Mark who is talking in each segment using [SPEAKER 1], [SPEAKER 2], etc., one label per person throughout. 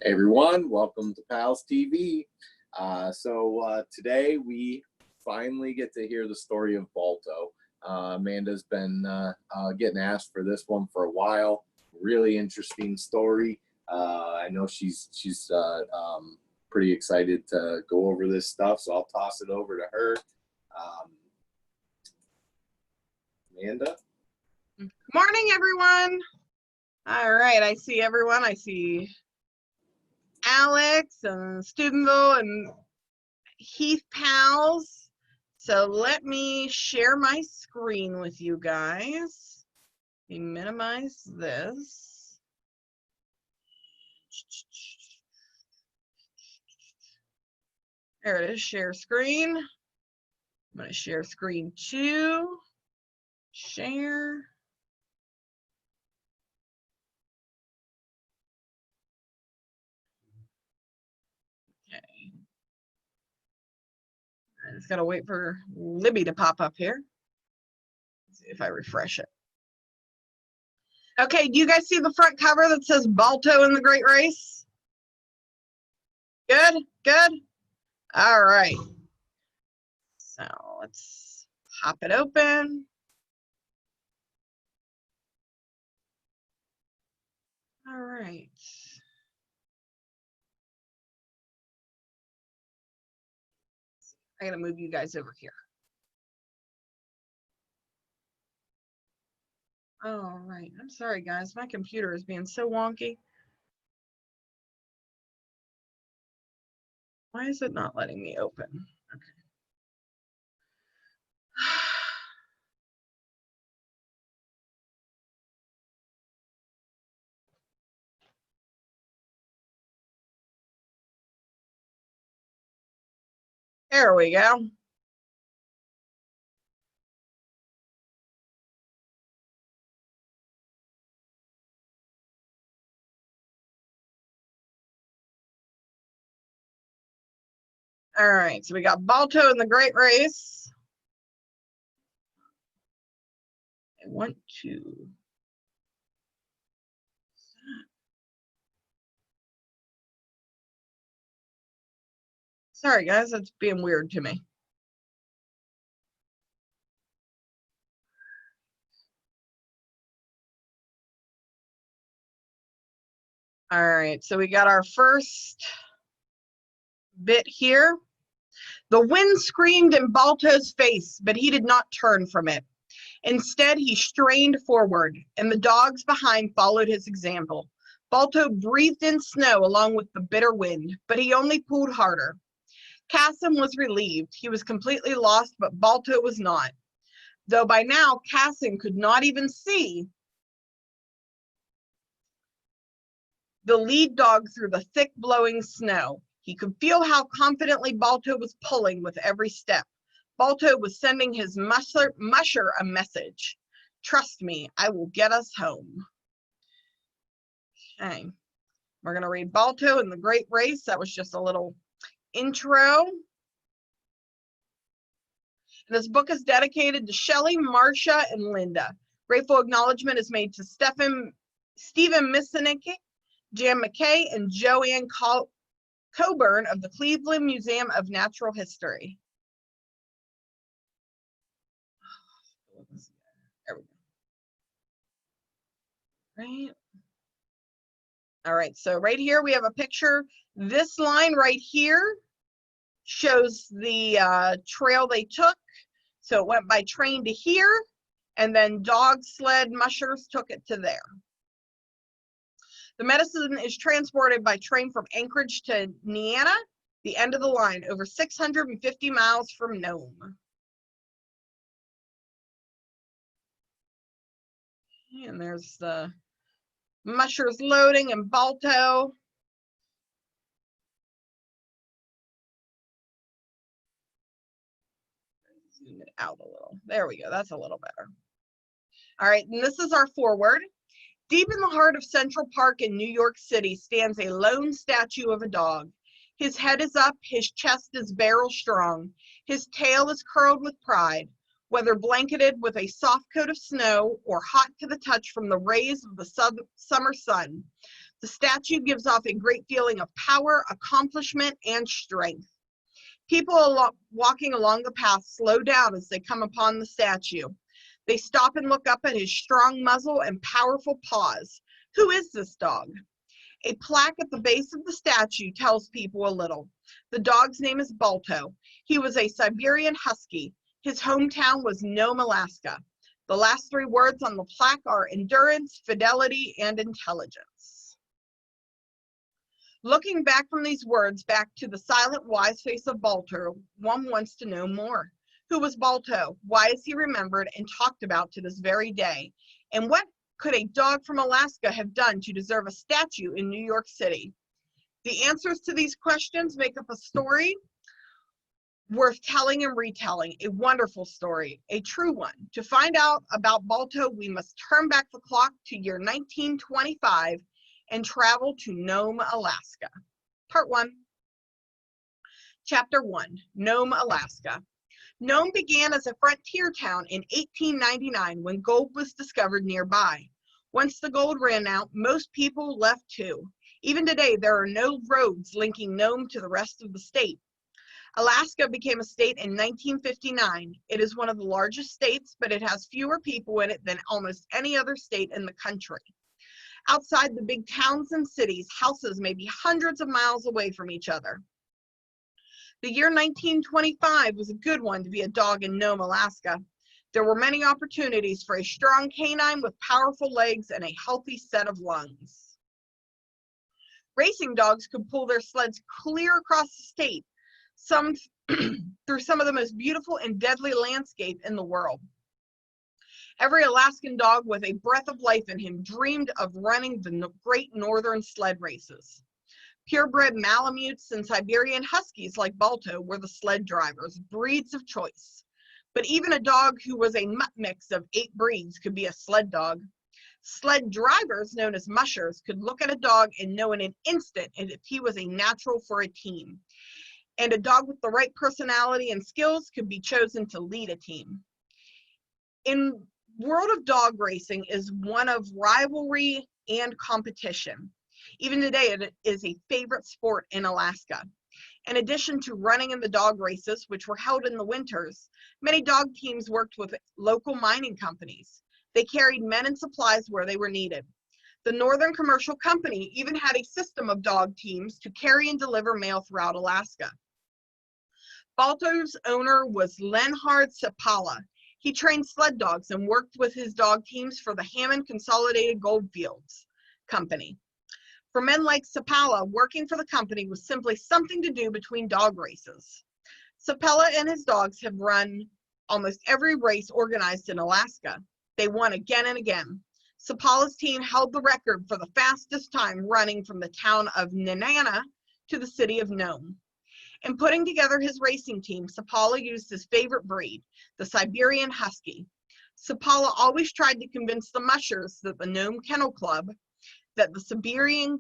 [SPEAKER 1] Hey everyone, welcome to PALS TV. Today we finally get to hear the story of Balto. Amanda's been getting asked for this one for a while. Really interesting story. I know she's pretty excited to go over this stuff, so I'll toss it over to her. Amanda?
[SPEAKER 2] Good morning, everyone. All right, I see everyone. I see Alex and Steubenville and Heath Pals. So let me share my screen with you guys. Let me minimize this. There it is, share screen. I'm going to share screen 2. Share. Okay. I just got to wait for Libby to pop up here. Let's see if I refresh it. Okay, do you guys see the front cover that says Balto in the Great Race? Good, good. All right. So let's pop it open. All right. I gotta move you guys over here. All right. I'm sorry, guys. My computer is being so wonky. Why is it not letting me open? Okay. There we go. All right, so we got Balto in the Great Race. I want to. Sorry, guys, that's being weird to me. All right, so we got our first bit here. The wind screamed in Balto's face, but he did not turn from it. Instead, he strained forward, and the dogs behind followed his example. Balto breathed in snow along with the bitter wind, but he only pulled harder. Cassim was relieved. He was completely lost, but Balto was not. Though by now, Cassim could not even see the lead dog through the thick blowing snow. He could feel how confidently Balto was pulling with every step. Balto was sending his musher a message. Trust me, I will get us home. Okay, we're going to read Balto in the Great Race. That was just a little intro. This book is dedicated to Shelley, Marcia, and Linda. Grateful acknowledgement is made to Stephen Misenicki, Jan McKay, and Joanne Coburn of the Cleveland Museum of Natural History. There we go. Right. All right, so right here we have a picture. This line right here shows the trail they took. So it went by train to here, and then dog sled mushers took it to there. The medicine is transported by train from Anchorage to Niana, the end of the line, over 650 miles from Nome. And there's the mushers loading and Balto. Zoom it out a little. There we go. That's a little better. All right, and this is our foreword. Deep in the heart of Central Park in New York City stands a lone statue of a dog. His head is up, his chest is barrel strong, his tail is curled with pride. Whether blanketed with a soft coat of snow or hot to the touch from the rays of the summer sun, The statue gives off a great feeling of power, accomplishment, and strength. People walking along the path slow down as they come upon the statue. They stop and look up at his strong muzzle and powerful paws. Who is this dog? A plaque at the base of the statue tells people a little. The dog's name is Balto. He was a Siberian Husky. His hometown was Nome, Alaska. The last 3 words on the plaque are endurance, fidelity, and intelligence. Looking back from these words back to the silent, wise face of Balto, one wants to know more. Who was Balto? Why is he remembered and talked about to this very day? And what could a dog from Alaska have done to deserve a statue in New York City? The answers to these questions make up a story worth telling and retelling, a wonderful story, a true one. To find out about Balto, we must turn back the clock to year 1925 and travel to Nome, Alaska. Part 1. Chapter 1, Nome, Alaska. Nome began as a frontier town in 1899 when gold was discovered nearby. Once the gold ran out, most people left too. Even today, there are no roads linking Nome to the rest of the state. Alaska became a state in 1959. It is one of the largest states, but it has fewer people in it than almost any other state in the country. Outside the big towns and cities, houses may be hundreds of miles away from each other. The year 1925 was a good one to be a dog in Nome, Alaska. There were many opportunities for a strong canine with powerful legs and a healthy set of lungs. Racing dogs could pull their sleds clear across the state, some through some of the most beautiful and deadly landscape in the world. Every Alaskan dog with a breath of life in him dreamed of running the great northern sled races. Purebred Malamutes and Siberian Huskies like Balto were the sled drivers, breeds of choice. But even a dog who was a mutt mix of 8 breeds could be a sled dog. Sled drivers, known as mushers, could look at a dog and know in an instant if he was a natural for a team. And a dog with the right personality and skills could be chosen to lead a team. In world of dog racing is one of rivalry and competition. Even today, it is a favorite sport in Alaska. In addition to running in the dog races, which were held in the winters, many dog teams worked with local mining companies. They carried men and supplies where they were needed. The Northern Commercial Company even had a system of dog teams to carry and deliver mail throughout Alaska. Balto's owner was Lenhard Sepala. He trained sled dogs and worked with his dog teams for the Hammond Consolidated Goldfields Company. For men like Sepala, working for the company was simply something to do between dog races. Sepala and his dogs have run almost every race organized in Alaska. They won again and again. Sepala's team held the record for the fastest time running from the town of Nenana to the city of Nome. In putting together his racing team, Sepala used his favorite breed, the Siberian Husky. Sepala always tried to convince the mushers that the Nome Kennel Club that the Siberian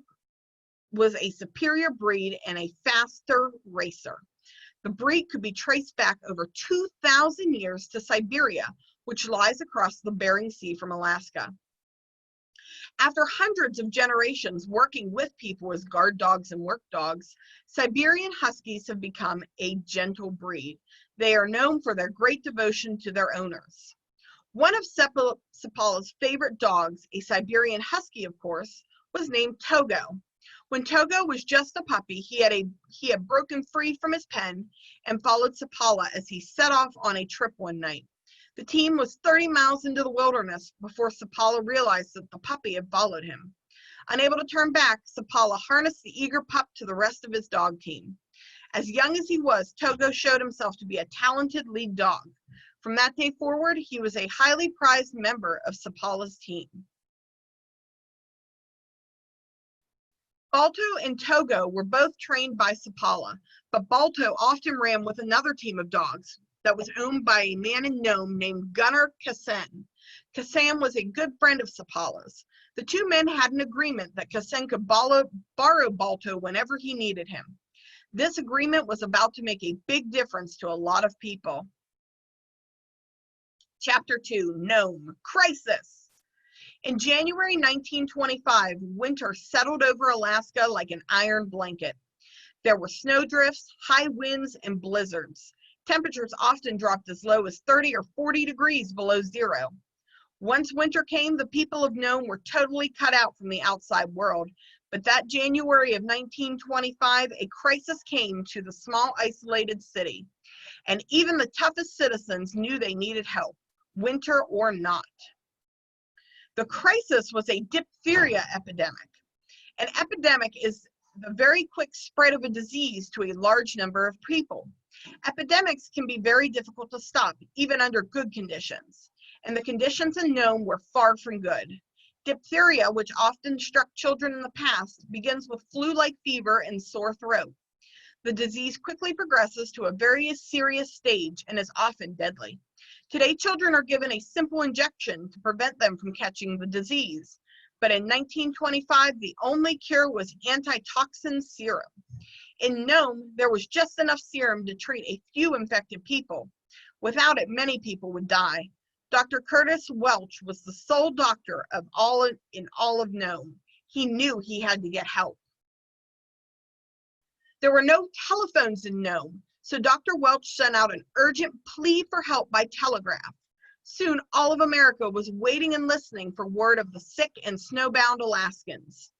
[SPEAKER 2] was a superior breed and a faster racer. The breed could be traced back over 2,000 years to Siberia, which lies across the Bering Sea from Alaska. After hundreds of generations working with people as guard dogs and work dogs, Siberian Huskies have become a gentle breed. They are known for their great devotion to their owners. One of Sepala's favorite dogs, a Siberian Husky, of course, was named Togo. When Togo was just a puppy, he had broken free from his pen and followed Sepala as he set off on a trip one night. The team was 30 miles into the wilderness before Sepala realized that the puppy had followed him. Unable to turn back, Sepala harnessed the eager pup to the rest of his dog team. As young as he was, Togo showed himself to be a talented lead dog. From that day forward, he was a highly prized member of Sepala's team. Balto and Togo were both trained by Sepala, but Balto often ran with another team of dogs that was owned by a man in Nome named Gunnar Kassen. Kassen was a good friend of Sepala's. The two men had an agreement that Kassen could borrow Balto whenever he needed him. This agreement was about to make a big difference to a lot of people. Chapter 2, Nome, Crisis. In January 1925, winter settled over Alaska like an iron blanket. There were snowdrifts, high winds, and blizzards. Temperatures often dropped as low as 30 or 40 degrees below zero. Once winter came, the people of Nome were totally cut out from the outside world. But that January of 1925, a crisis came to the small, isolated city. And even the toughest citizens knew they needed help, winter or not. The crisis was a diphtheria epidemic. An epidemic is the very quick spread of a disease to a large number of people. Epidemics can be very difficult to stop, even under good conditions. And the conditions in Nome were far from good. Diphtheria, which often struck children in the past, begins with flu-like fever and sore throat. The disease quickly progresses to a very serious stage and is often deadly. Today, children are given a simple injection to prevent them from catching the disease. But in 1925, the only cure was antitoxin serum. In Nome, there was just enough serum to treat a few infected people. Without it, many people would die. Dr. Curtis Welch was the sole doctor in all of Nome. He knew he had to get help. There were no telephones in Nome, so Dr. Welch sent out an urgent plea for help by telegraph. Soon, all of America was waiting and listening for word of the sick and snowbound Alaskans.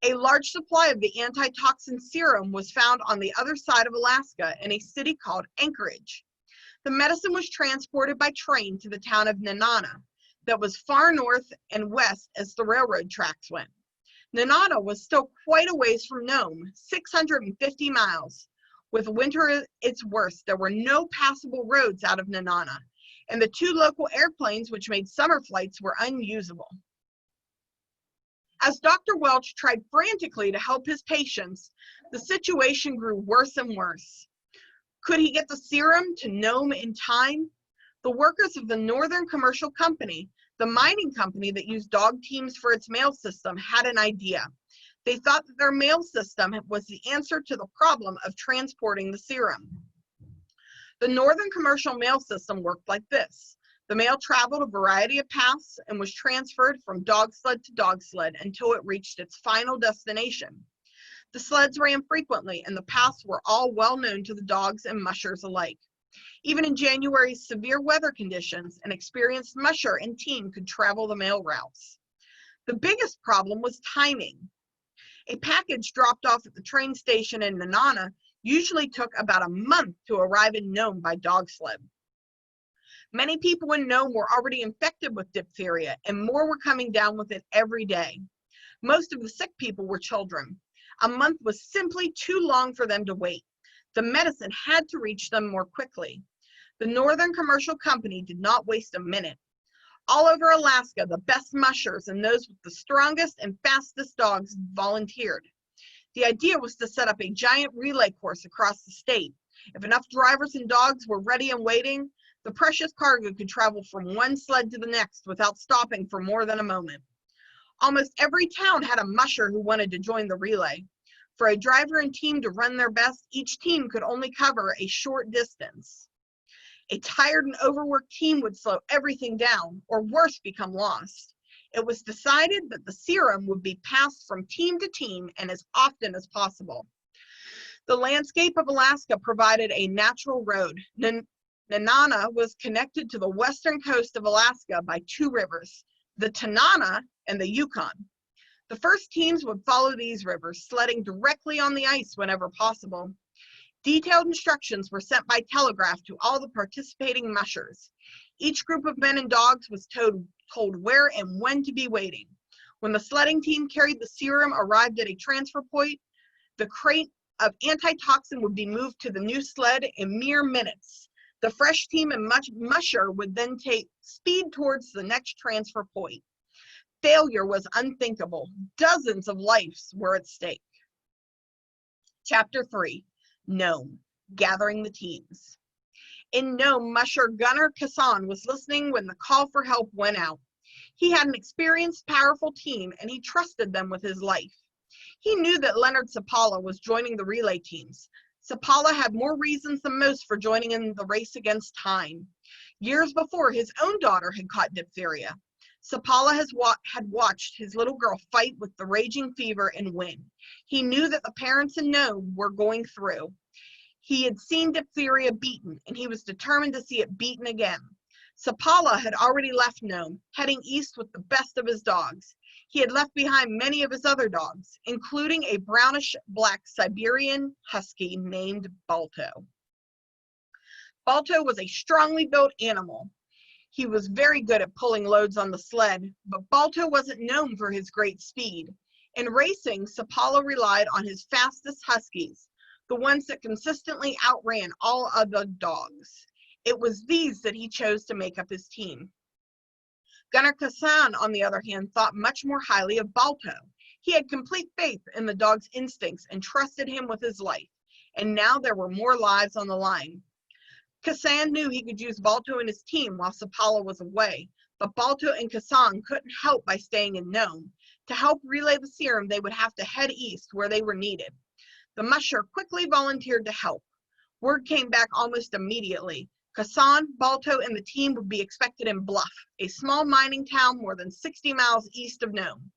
[SPEAKER 2] A large supply of the antitoxin serum was found on the other side of Alaska in a city called Anchorage. The medicine was transported by train to the town of Nenana, that was far north and west as the railroad tracks went. Nenana was still quite a ways from Nome, 650 miles. With winter at its worst, there were no passable roads out of Nenana, and the two local airplanes which made summer flights were unusable. As Dr. Welch tried frantically to help his patients, the situation grew worse and worse. Could he get the serum to Nome in time? The workers of the Northern Commercial Company, the mining company that used dog teams for its mail system, had an idea. They thought that their mail system was the answer to the problem of transporting the serum. The Northern Commercial Mail System worked like this. The mail traveled a variety of paths and was transferred from dog sled to dog sled until it reached its final destination. The sleds ran frequently, and the paths were all well known to the dogs and mushers alike. Even in January's severe weather conditions, an experienced musher and team could travel the mail routes. The biggest problem was timing. A package dropped off at the train station in Nenana usually took about a month to arrive in Nome by dog sled. Many people in Nome were already infected with diphtheria, and more were coming down with it every day. Most of the sick people were children. A month was simply too long for them to wait. The medicine had to reach them more quickly. The Northern Commercial Company did not waste a minute. All over Alaska, the best mushers and those with the strongest and fastest dogs volunteered. The idea was to set up a giant relay course across the state. If enough drivers and dogs were ready and waiting, the precious cargo could travel from one sled to the next without stopping for more than a moment. Almost every town had a musher who wanted to join the relay. For a driver and team to run their best, each team could only cover a short distance. A tired and overworked team would slow everything down, or worse, become lost. It was decided that the serum would be passed from team to team and as often as possible. The landscape of Alaska provided a natural road. Nenana was connected to the western coast of Alaska by two rivers, the Tanana and the Yukon. The first teams would follow these rivers, sledding directly on the ice whenever possible. Detailed instructions were sent by telegraph to all the participating mushers. Each group of men and dogs was told where and when to be waiting. When the sledding team carried the serum arrived at a transfer point, the crate of antitoxin would be moved to the new sled in mere minutes. The fresh team and musher would then take speed towards the next transfer point. Failure was unthinkable. Dozens of lives were at stake. Chapter 3, Nome, Gathering the Teams. In Nome, musher Gunnar Kassan was listening when the call for help went out. He had an experienced, powerful team, and he trusted them with his life. He knew that Leonard Sapala was joining the relay teams. Sapala had more reasons than most for joining in the race against time. Years before, his own daughter had caught diphtheria. Sapala had watched his little girl fight with the raging fever and win. He knew that the parents in Nome were going through. He had seen diphtheria beaten, and he was determined to see it beaten again. Sapala had already left Nome, heading east with the best of his dogs. He had left behind many of his other dogs, including a brownish-black Siberian husky named Balto. Balto was a strongly built animal. He was very good at pulling loads on the sled, but Balto wasn't known for his great speed. In racing, Sapala relied on his fastest huskies, the ones that consistently outran all other dogs. It was these that he chose to make up his team. Gunnar Kassan, on the other hand, thought much more highly of Balto. He had complete faith in the dog's instincts and trusted him with his life, and now there were more lives on the line. Kassan knew he could use Balto in his team while Sapala was away, but Balto and Kassan couldn't help by staying in Nome. To help relay the serum, they would have to head east where they were needed. The musher quickly volunteered to help. Word came back almost immediately. Kassan, Balto, and the team would be expected in Bluff, a small mining town more than 60 miles east of Nome.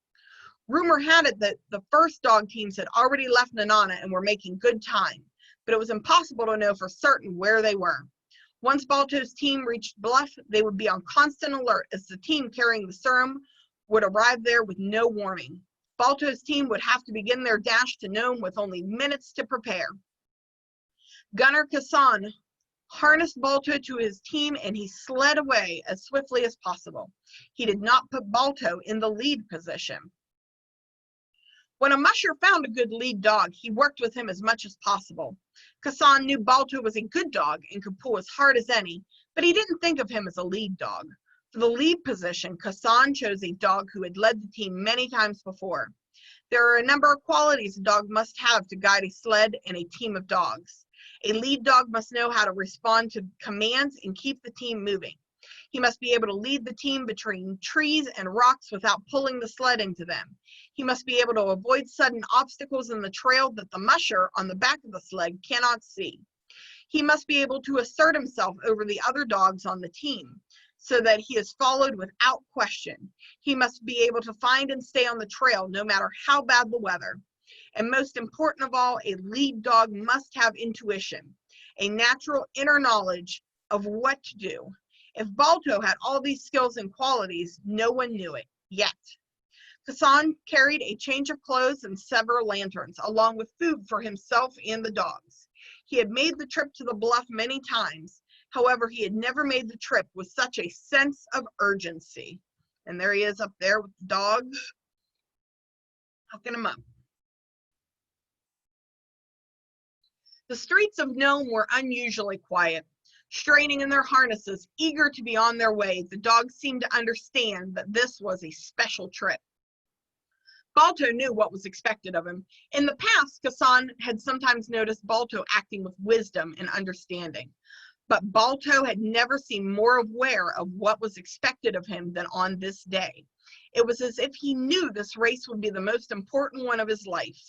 [SPEAKER 2] Rumor had it that the first dog teams had already left Nenana and were making good time, but it was impossible to know for certain where they were. Once Balto's team reached Bluff, they would be on constant alert as the team carrying the serum would arrive there with no warning. Balto's team would have to begin their dash to Nome with only minutes to prepare. Gunnar Kassan harnessed Balto to his team and he sled away as swiftly as possible. He did not put Balto in the lead position. When a musher found a good lead dog, he worked with him as much as possible. Kassan knew Balto was a good dog and could pull as hard as any, but he didn't think of him as a lead dog. For the lead position, Kassan chose a dog who had led the team many times before. There are a number of qualities a dog must have to guide a sled and a team of dogs. A lead dog must know how to respond to commands and keep the team moving. He must be able to lead the team between trees and rocks without pulling the sled into them. He must be able to avoid sudden obstacles in the trail that the musher on the back of the sled cannot see. He must be able to assert himself over the other dogs on the team so that he is followed without question. He must be able to find and stay on the trail no matter how bad the weather. And most important of all, a lead dog must have intuition, a natural inner knowledge of what to do. If Balto had all these skills and qualities, no one knew it yet. Kassan carried a change of clothes and several lanterns, along with food for himself and the dogs. He had made the trip to the Bluff many times. However, he had never made the trip with such a sense of urgency. And there he is up there with the dogs, hooking him up. The streets of Nome were unusually quiet. Straining in their harnesses, eager to be on their way, the dogs seemed to understand that this was a special trip. Balto knew what was expected of him. In the past, Kassan had sometimes noticed Balto acting with wisdom and understanding. But Balto had never seemed more aware of what was expected of him than on this day. It was as if he knew this race would be the most important one of his life.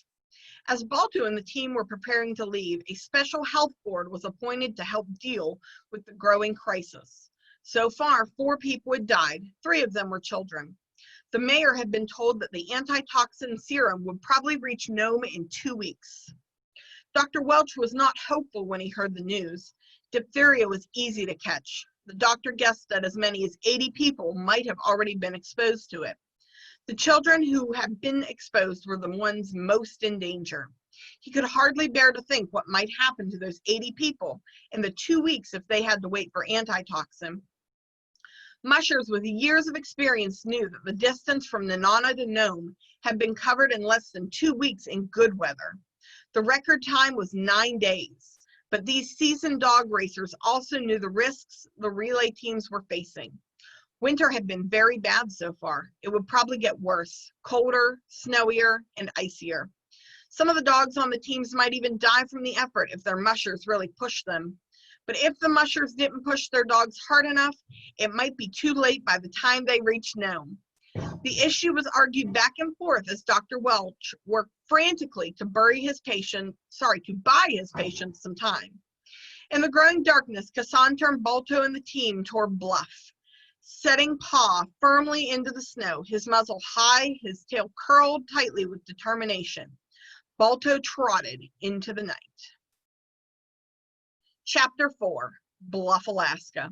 [SPEAKER 2] As Balto and the team were preparing to leave, a special health board was appointed to help deal with the growing crisis. So far, 4 people had died. 3 of them were children. The mayor had been told that the antitoxin serum would probably reach Nome in 2 weeks. Dr. Welch was not hopeful when he heard the news. Diphtheria was easy to catch. The doctor guessed that as many as 80 people might have already been exposed to it. The children who had been exposed were the ones most in danger. He could hardly bear to think what might happen to those 80 people in the 2 weeks if they had to wait for antitoxin. Mushers with years of experience knew that the distance from Nenana to Nome had been covered in less than 2 weeks in good weather. The record time was 9 days, but these seasoned dog racers also knew the risks the relay teams were facing. Winter had been very bad so far. It would probably get worse, colder, snowier, and icier. Some of the dogs on the teams might even die from the effort if their mushers really pushed them. But if the mushers didn't push their dogs hard enough, it might be too late by the time they reached Nome. The issue was argued back and forth as Dr. Welch worked frantically to buy his patient some time. In the growing darkness, Kassan turned Balto and the team toward Bluff. setting paw firmly into the snow, his muzzle high, his tail curled tightly with determination. Balto trotted into the night. Chapter 4, Bluff, Alaska.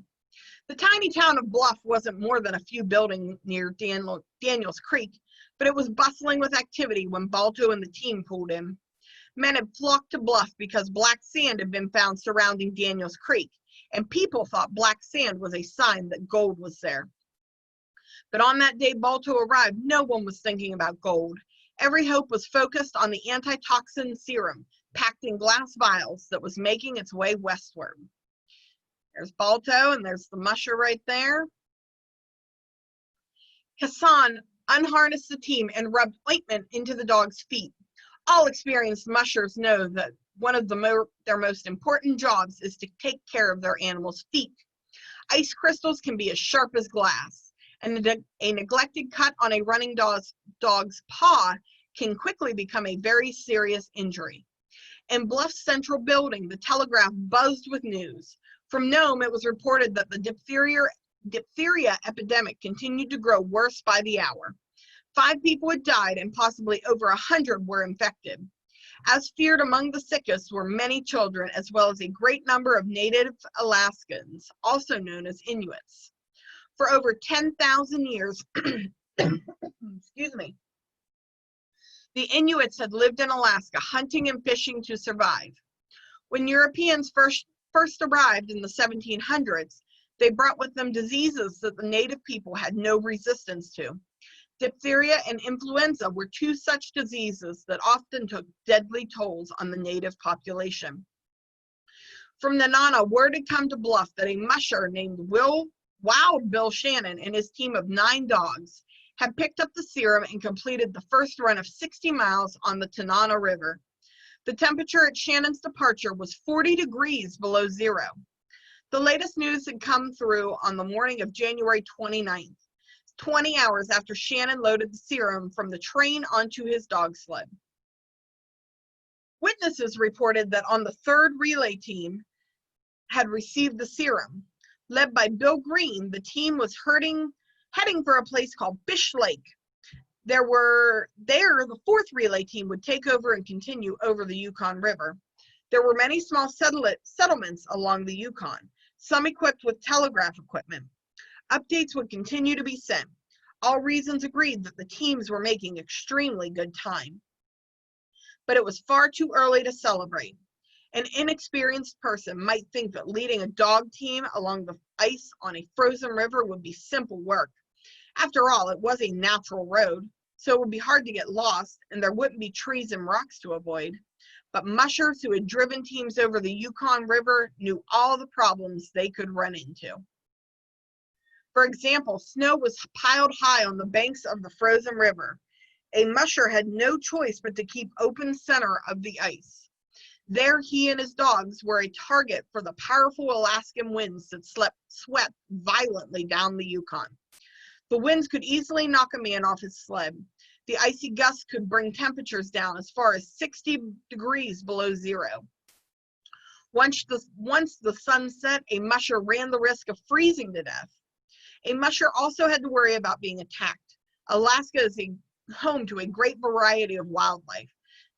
[SPEAKER 2] The tiny town of Bluff wasn't more than a few buildings near Daniels Creek, but it was bustling with activity when Balto and the team pulled in. Men had flocked to Bluff because black sand had been found surrounding Daniels Creek, and people thought black sand was a sign that gold was there. But on that day Balto arrived, no one was thinking about gold. Every hope was focused on the antitoxin serum, packed in glass vials, that was making its way westward. There's Balto, and there's the musher right there. Hassan unharnessed the team and rubbed ointment into the dog's feet. All experienced mushers know that one of their most important jobs is to take care of their animals' feet. Ice crystals can be as sharp as glass, and a neglected cut on a running dog's paw can quickly become a very serious injury. In Bluff's central building, the telegraph buzzed with news. From Nome, it was reported that the diphtheria epidemic continued to grow worse by the hour. 5 people had died and possibly over 100 were infected. As feared, among the sickest were many children, as well as a great number of native Alaskans, also known as Inuits. For over 10,000 years, excuse me, the Inuits had lived in Alaska, hunting and fishing to survive. When Europeans first arrived in the 1700s, they brought with them diseases that the native people had no resistance to. Diphtheria and influenza were 2 such diseases that often took deadly tolls on the native population. From Nenana, word had come to Bluff that a musher named Wild Bill Shannon and his team of 9 dogs had picked up the serum and completed the first run of 60 miles on the Tanana River. The temperature at Shannon's departure was 40 degrees below zero. The latest news had come through on the morning of January 29th, 20 hours after Shannon loaded the serum from the train onto his dog sled. Witnesses reported that on the 3rd relay team had received the serum. Led by Bill Green, the team was heading for a place called Fish Lake. The 4th relay team would take over and continue over the Yukon River. There were many small settlements along the Yukon, some equipped with telegraph equipment. Updates would continue to be sent. All regions agreed that the teams were making extremely good time. But it was far too early to celebrate. An inexperienced person might think that leading a dog team along the ice on a frozen river would be simple work. After all, it was a natural road, so it would be hard to get lost, and there wouldn't be trees and rocks to avoid. But mushers who had driven teams over the Yukon River knew all the problems they could run into. For example, snow was piled high on the banks of the frozen river. A musher had no choice but to keep open center of the ice. There he and his dogs were a target for the powerful Alaskan winds that swept violently down the Yukon. The winds could easily knock a man off his sled. The icy gusts could bring temperatures down as far as 60 degrees below zero. Once the sun set, a musher ran the risk of freezing to death. A musher also had to worry about being attacked. Alaska is home to a great variety of wildlife.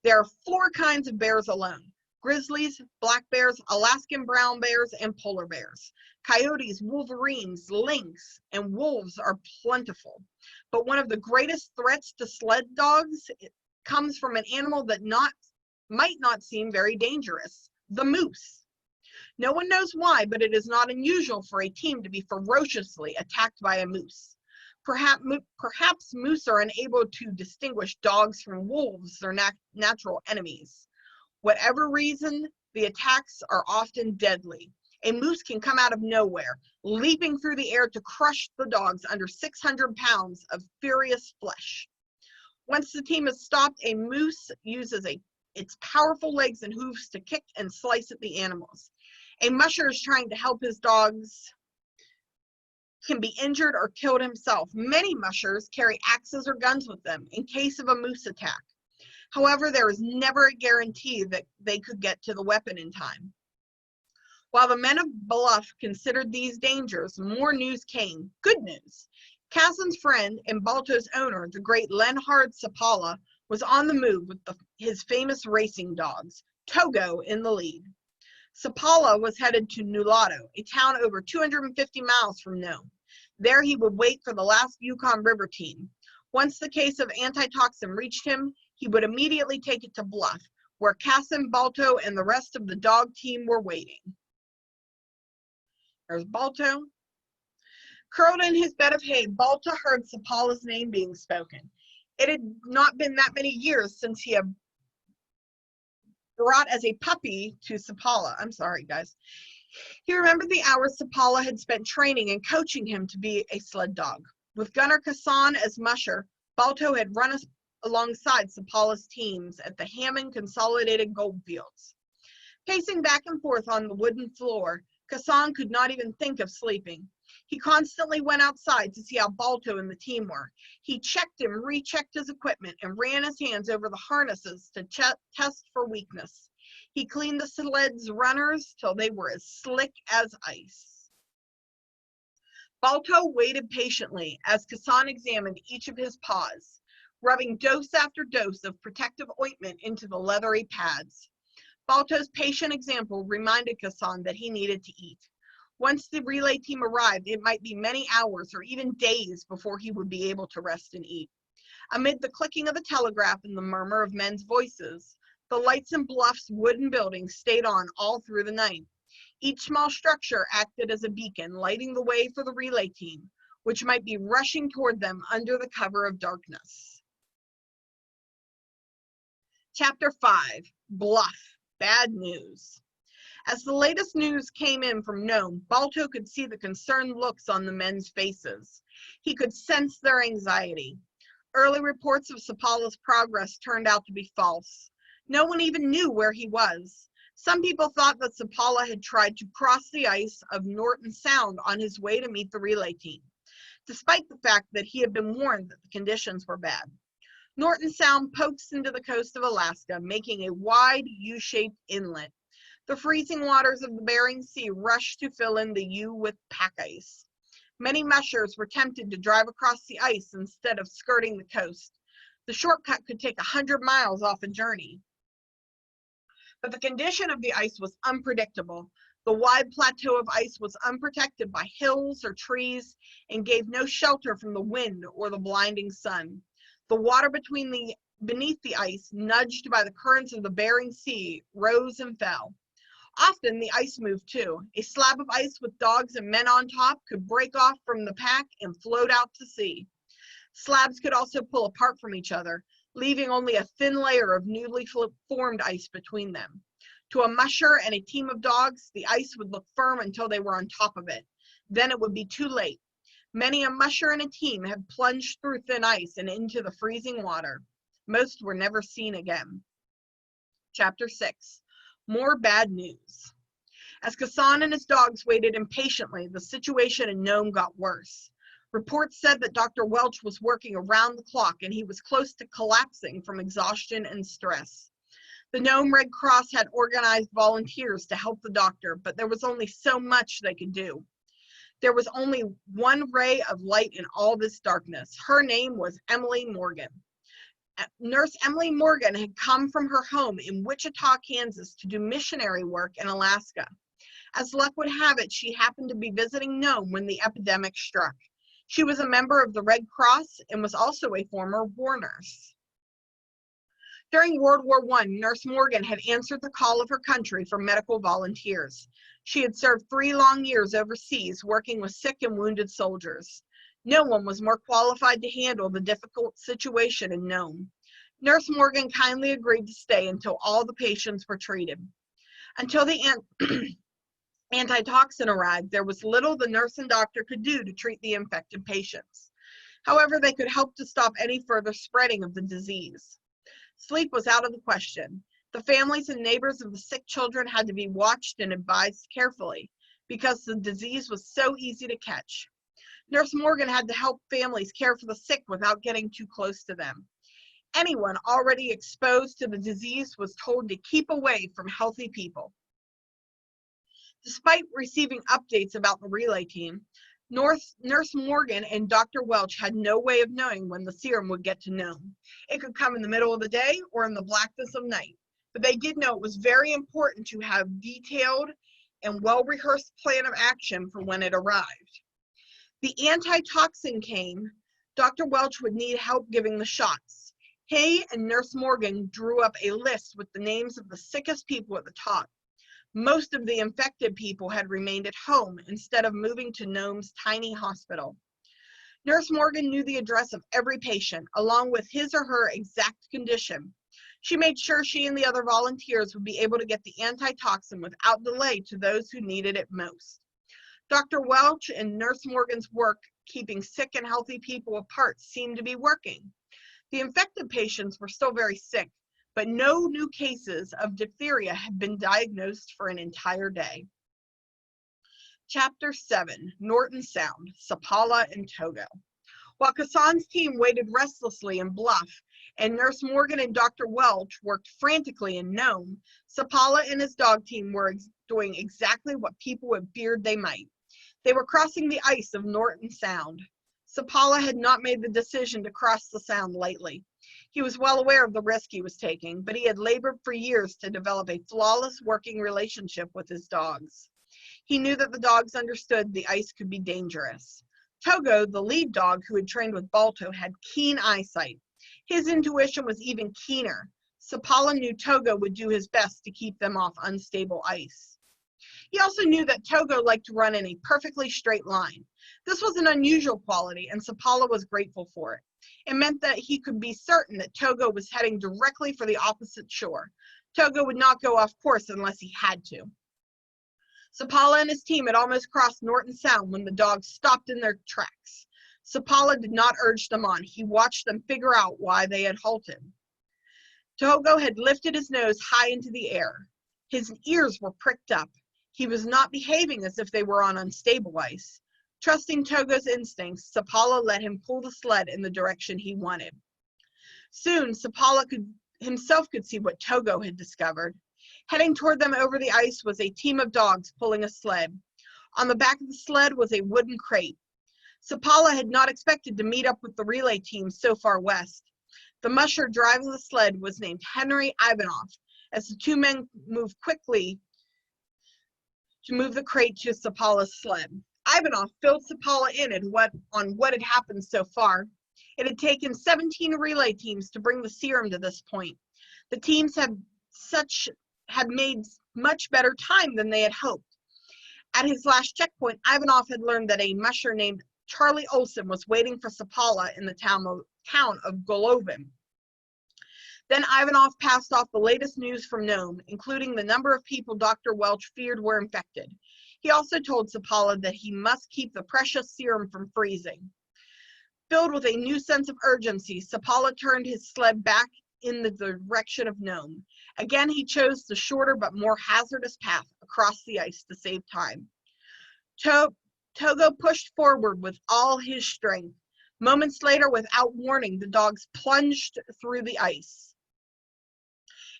[SPEAKER 2] There are 4 kinds of bears alone: grizzlies, black bears, Alaskan brown bears, and polar bears. Coyotes, wolverines, lynx, and wolves are plentiful. But one of the greatest threats to sled dogs comes from an animal that might not seem very dangerous: the moose. No one knows why, but it is not unusual for a team to be ferociously attacked by a moose. Perhaps moose are unable to distinguish dogs from wolves, their natural enemies. Whatever reason, the attacks are often deadly. A moose can come out of nowhere, leaping through the air to crush the dogs under 600 pounds of furious flesh. Once the team is stopped, a moose uses its powerful legs and hooves to kick and slice at the animals. A musher is trying to help his dogs can be injured or killed himself. Many mushers carry axes or guns with them in case of a moose attack. However, there is never a guarantee that they could get to the weapon in time. While the men of Bluff considered these dangers, more news came. Good news. Casson's friend and Balto's owner, the great Leonhard Sapala, was on the move with his famous racing dogs, Togo in the lead. Sapala was headed to Nulato, a town over 250 miles from Nome. There he would wait for the last Yukon River team. Once the case of antitoxin reached him, he would immediately take it to Bluff, where Casson, Balto, and the rest of the dog team were waiting. There's Balto. Curled in his bed of hay, Balto heard Sapala's name being spoken. It had not been that many years since he had brought as a puppy to Sapala. I'm sorry, guys. He remembered the hours Sapala had spent training and coaching him to be a sled dog. With Gunner Casson as musher, Balto had run alongside Sapala's teams at the Hammond Consolidated Goldfields. Pacing back and forth on the wooden floor, Casson could not even think of sleeping. He constantly went outside to see how Balto and the team were. He checked and rechecked his equipment and ran his hands over the harnesses to test for weakness. He cleaned the sled's runners till they were as slick as ice. Balto waited patiently as Casson examined each of his paws, rubbing dose after dose of protective ointment into the leathery pads. Balto's patient example reminded Casson that he needed to eat. Once the relay team arrived, it might be many hours or even days before he would be able to rest and eat. Amid the clicking of the telegraph and the murmur of men's voices, the lights in Bluff's wooden buildings stayed on all through the night. Each small structure acted as a beacon, lighting the way for the relay team, which might be rushing toward them under the cover of darkness. Chapter 5, Bluff, Bad News. As the latest news came in from Nome, Balto could see the concerned looks on the men's faces. He could sense their anxiety. Early reports of Sapala's progress turned out to be false. No one even knew where he was. Some people thought that Sapala had tried to cross the ice of Norton Sound on his way to meet the relay team, despite the fact that he had been warned that the conditions were bad. Norton Sound pokes into the coast of Alaska, making a wide U-shaped inlet. The freezing waters of the Bering Sea rushed to fill in the U with pack ice. Many mushers were tempted to drive across the ice instead of skirting the coast. The shortcut could take 100 miles off a journey. But the condition of the ice was unpredictable. The wide plateau of ice was unprotected by hills or trees and gave no shelter from the wind or the blinding sun. The water beneath the ice, nudged by the currents of the Bering Sea, rose and fell. Often the ice moved too. A slab of ice with dogs and men on top could break off from the pack and float out to sea. Slabs could also pull apart from each other, leaving only a thin layer of newly formed ice between them. To a musher and a team of dogs, the ice would look firm until they were on top of it. Then it would be too late. Many a musher and a team had plunged through thin ice and into the freezing water. Most were never seen again. Chapter 6. More bad news. As Casson and his dogs waited impatiently, the situation in Nome got worse. Reports said that Dr. Welch was working around the clock and he was close to collapsing from exhaustion and stress. The Nome Red Cross had organized volunteers to help the doctor, but there was only so much they could do. There was only one ray of light in all this darkness. Her name was Emily Morgan. Nurse Emily Morgan had come from her home in Wichita, Kansas to do missionary work in Alaska. As luck would have it, she happened to be visiting Nome when the epidemic struck. She was a member of the Red Cross and was also a former war nurse. During World War I, Nurse Morgan had answered the call of her country for medical volunteers. She had served 3 long years overseas working with sick and wounded soldiers. No one was more qualified to handle the difficult situation in Nome. Nurse Morgan kindly agreed to stay until all the patients were treated. Until the antitoxin arrived, there was little the nurse and doctor could do to treat the infected patients. However, they could help to stop any further spreading of the disease. Sleep was out of the question. The families and neighbors of the sick children had to be watched and advised carefully because the disease was so easy to catch. Nurse Morgan had to help families care for the sick without getting too close to them. Anyone already exposed to the disease was told to keep away from healthy people. Despite receiving updates about the relay team, Nurse Morgan and Dr. Welch had no way of knowing when the serum would get to Nome. It could come in the middle of the day or in the blackness of night, but they did know it was very important to have detailed and well-rehearsed plan of action for when it arrived. The antitoxin came. Dr. Welch would need help giving the shots. He and Nurse Morgan drew up a list with the names of the sickest people at the top. Most of the infected people had remained at home instead of moving to Nome's tiny hospital. Nurse Morgan knew the address of every patient, along with his or her exact condition. She made sure she and the other volunteers would be able to get the antitoxin without delay to those who needed it most. Dr. Welch and Nurse Morgan's work keeping sick and healthy people apart seemed to be working. The infected patients were still very sick, but no new cases of diphtheria had been diagnosed for an entire day. Chapter 7, Norton Sound, Sapala and Togo. While Kassan's team waited restlessly in Bluff, and Nurse Morgan and Dr. Welch worked frantically in Nome, Sapala and his dog team were doing exactly what people had feared they might. They were crossing the ice of Norton Sound. Sapala had not made the decision to cross the sound lightly. He was well aware of the risk he was taking, but he had labored for years to develop a flawless working relationship with his dogs. He knew that the dogs understood the ice could be dangerous. Togo, the lead dog who had trained with Balto, had keen eyesight. His intuition was even keener. Sapala knew Togo would do his best to keep them off unstable ice. He also knew that Togo liked to run in a perfectly straight line. This was an unusual quality, and Sapala was grateful for it. It meant that he could be certain that Togo was heading directly for the opposite shore. Togo would not go off course unless he had to. Sapala and his team had almost crossed Norton Sound when the dogs stopped in their tracks. Sapala did not urge them on. He watched them figure out why they had halted. Togo had lifted his nose high into the air. His ears were pricked up. He was not behaving as if they were on unstable ice. Trusting Togo's instincts, Sapala let him pull the sled in the direction he wanted. Soon, Sapala himself could see what Togo had discovered. Heading toward them over the ice was a team of dogs pulling a sled. On the back of the sled was a wooden crate. Sapala had not expected to meet up with the relay team so far west. The musher driving the sled was named Henry Ivanov. As the two men moved quickly to move the crate to Sapala's sled, Ivanov filled Sapala in on what had happened so far. It had taken 17 relay teams to bring the serum to this point. The teams had made much better time than they had hoped. At his last checkpoint, Ivanov had learned that a musher named Charlie Olson was waiting for Sapala in the town of Golovin. Then Ivanov passed off the latest news from Nome, including the number of people Dr. Welch feared were infected. He also told Sapala that he must keep the precious serum from freezing. Filled with a new sense of urgency, Sapala turned his sled back in the direction of Nome. Again, he chose the shorter but more hazardous path across the ice to save time. Togo pushed forward with all his strength. Moments later, without warning, the dogs plunged through the ice.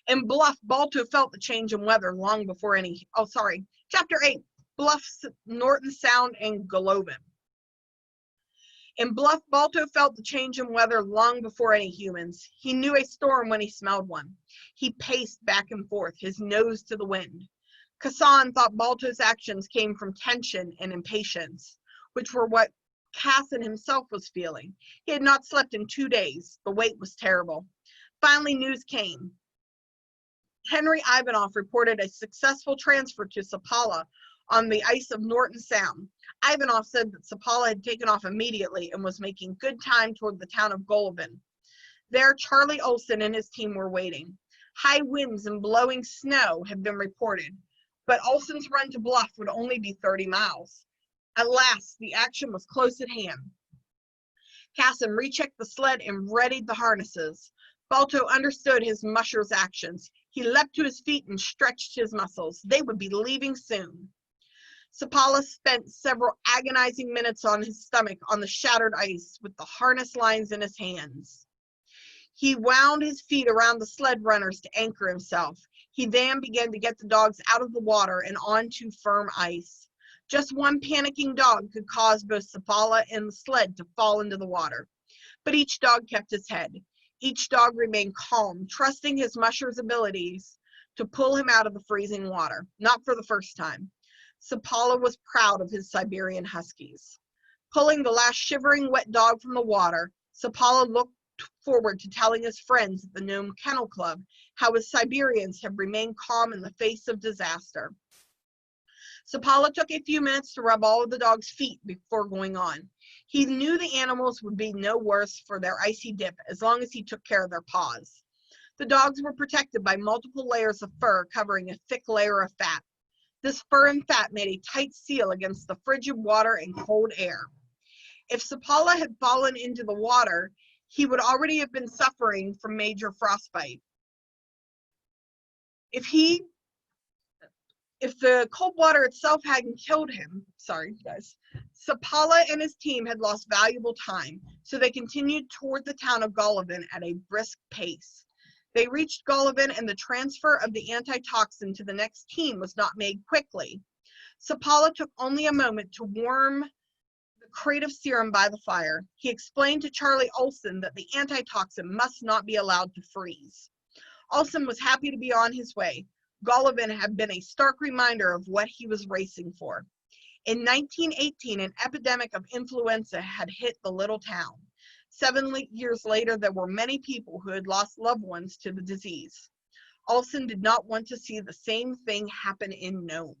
[SPEAKER 2] In Bluff, Balto felt the change in weather long before any. Chapter 8, Bluffs, Norton Sound, and Golovin. In Bluff, Balto felt the change in weather long before any humans. He knew a storm when he smelled one. He paced back and forth, his nose to the wind. Kassan thought Balto's actions came from tension and impatience, which were what Kassan himself was feeling. He had not slept in 2 days. The wait was terrible. Finally, news came. Henry Ivanov reported a successful transfer to Sapala on the ice of Norton Sound. Ivanov said that Sapala had taken off immediately and was making good time toward the town of Golovin. There, Charlie Olson and his team were waiting. High winds and blowing snow had been reported, but Olson's run to Bluff would only be 30 miles. At last, the action was close at hand. Kassan rechecked the sled and readied the harnesses. Balto understood his musher's actions. He leapt to his feet and stretched his muscles. They would be leaving soon. Sapala spent several agonizing minutes on his stomach on the shattered ice with the harness lines in his hands. He wound his feet around the sled runners to anchor himself. He then began to get the dogs out of the water and onto firm ice. Just one panicking dog could cause both Sapala and the sled to fall into the water. But each dog kept his head. Each dog remained calm, trusting his musher's abilities to pull him out of the freezing water. Not for the first time. Sapala was proud of his Siberian Huskies. Pulling the last shivering wet dog from the water, Sapala looked forward to telling his friends at the Nome Kennel Club how his Siberians have remained calm in the face of disaster. Sapala took a few minutes to rub all of the dog's feet before going on. He knew the animals would be no worse for their icy dip as long as he took care of their paws. The dogs were protected by multiple layers of fur covering a thick layer of fat. This fur and fat made a tight seal against the frigid water and cold air. If Sapala had fallen into the water, he would already have been suffering from major frostbite. If the cold water itself hadn't killed him, sorry guys, Sapala and his team had lost valuable time, so they continued toward the town of Golovin at a brisk pace. They reached Golovin and the transfer of the antitoxin to the next team was not made quickly. Sapala took only a moment to warm the crate of serum by the fire. He explained to Charlie Olson that the antitoxin must not be allowed to freeze. Olson was happy to be on his way. Golovin had been a stark reminder of what he was racing for. In 1918, an epidemic of influenza had hit the little town. 7 years later, there were many people who had lost loved ones to the disease. Olson did not want to see the same thing happen in Nome.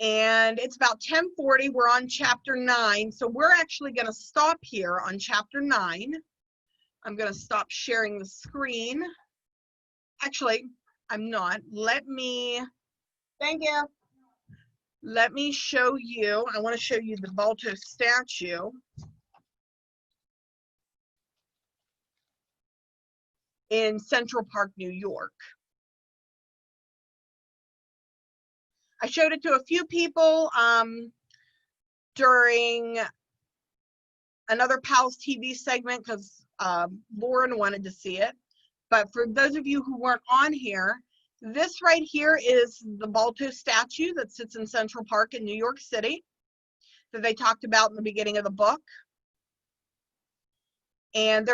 [SPEAKER 2] And it's about 10:40. We're on chapter 9. So we're actually going to stop here on chapter 9. I'm going to stop sharing the screen. Actually, I'm not. Thank you. Let me show you. I want to show you the Balto statue in Central Park, New York. I showed it to a few people during another PALS TV segment because Lauren wanted to see it. But for those of you who weren't on here, this right here is the Balto statue that sits in Central Park in New York City that they talked about in the beginning of the book. And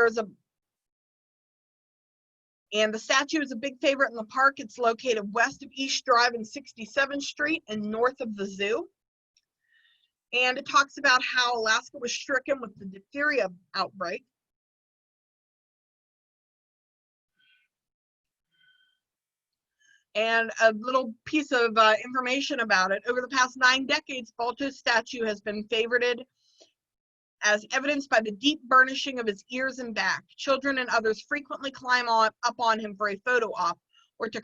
[SPEAKER 2] the statue is a big favorite in the park. It's located west of East Drive and 67th Street and north of the zoo. And it talks about how Alaska was stricken with the diphtheria outbreak. And a little piece of information about it. Over the past 9 decades, Balto's statue has been favorited as evidenced by the deep burnishing of his ears and back. Children and others frequently climb up on him for a photo op or to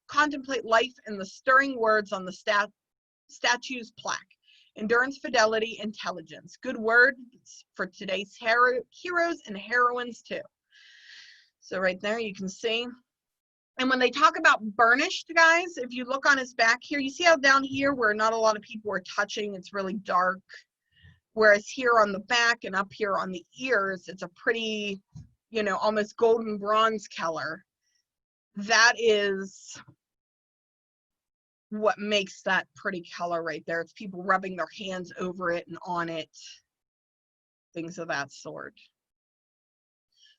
[SPEAKER 2] contemplate life in the stirring words on the statue's plaque. Endurance, fidelity, intelligence. Good words for today's heroes and heroines too. So right there you can see. And when they talk about burnished, guys, if you look on his back here, you see how down here where not a lot of people are touching, it's really dark. Whereas here on the back and up here on the ears, it's a pretty, almost golden bronze color. That is what makes that pretty color right there. It's people rubbing their hands over it and on it, things of that sort.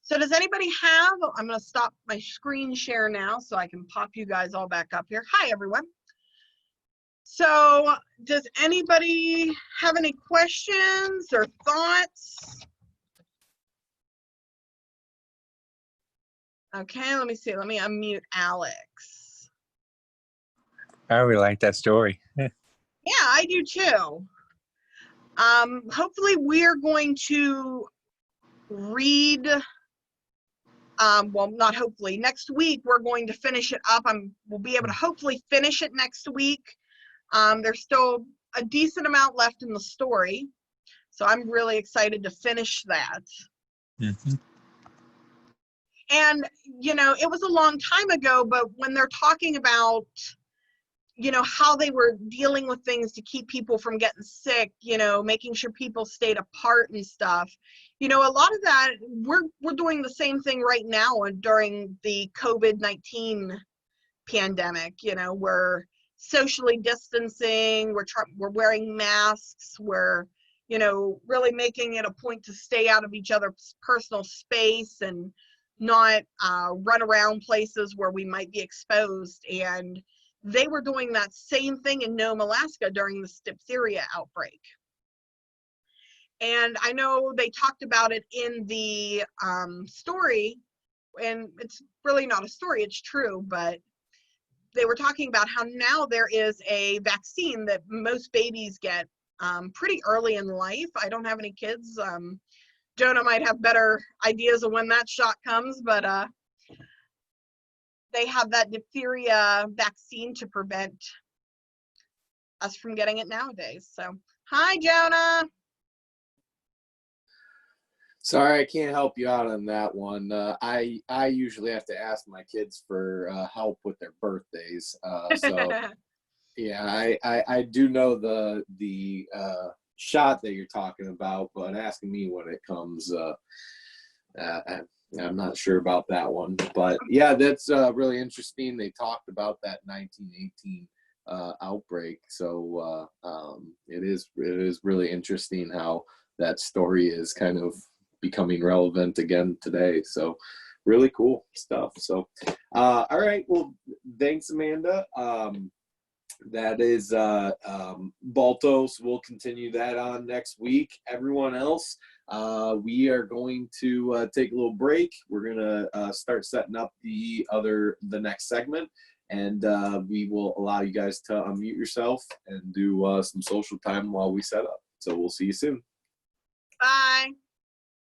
[SPEAKER 2] So does anybody have, I'm going to stop my screen share now so I can pop you guys all back up here. Hi, everyone. So does anybody have any questions or thoughts? Okay, let me see. Let me unmute Alex.
[SPEAKER 3] I really like that story.
[SPEAKER 2] Yeah, I do too. Hopefully we're going to read, well, not hopefully, next week we're going to finish it up. We'll be able to hopefully finish it next week. There's still a decent amount left in the story, so I'm really excited to finish that.
[SPEAKER 3] Mm-hmm.
[SPEAKER 2] And, it was a long time ago, but when they're talking about, how they were dealing with things to keep people from getting sick, making sure people stayed apart and stuff, you know, a lot of that, we're doing the same thing right now during the COVID-19 pandemic. You know, we're socially distancing, we're wearing masks, we're, you know, really making it a point to stay out of each other's personal space and not run around places where we might be exposed. And they were doing that same thing in Nome, Alaska during the diphtheria outbreak. And I know they talked about it in the story, and it's really not a story, it's true, but they were talking about how now there is a vaccine that most babies get pretty early in life. I don't have any kids. Jonah might have better ideas of when that shot comes, but they have that diphtheria vaccine to prevent us from getting it nowadays. So, hi, Jonah.
[SPEAKER 1] Sorry, I can't help you out on that one. I usually have to ask my kids for help with their birthdays. So yeah, I do know the shot that you're talking about, but asking me when it comes, I'm not sure about that one. But yeah, that's really interesting. They talked about that 1918 outbreak, so it is really interesting how that story is kind of becoming relevant again today. So really cool stuff. So all right, well, thanks, Amanda. That is Baltos. We'll continue that on next week. Everyone else, we are going to take a little break. We're gonna start setting up the next segment, and we will allow you guys to unmute yourself and do some social time while we set up. So we'll see you soon.
[SPEAKER 2] Bye.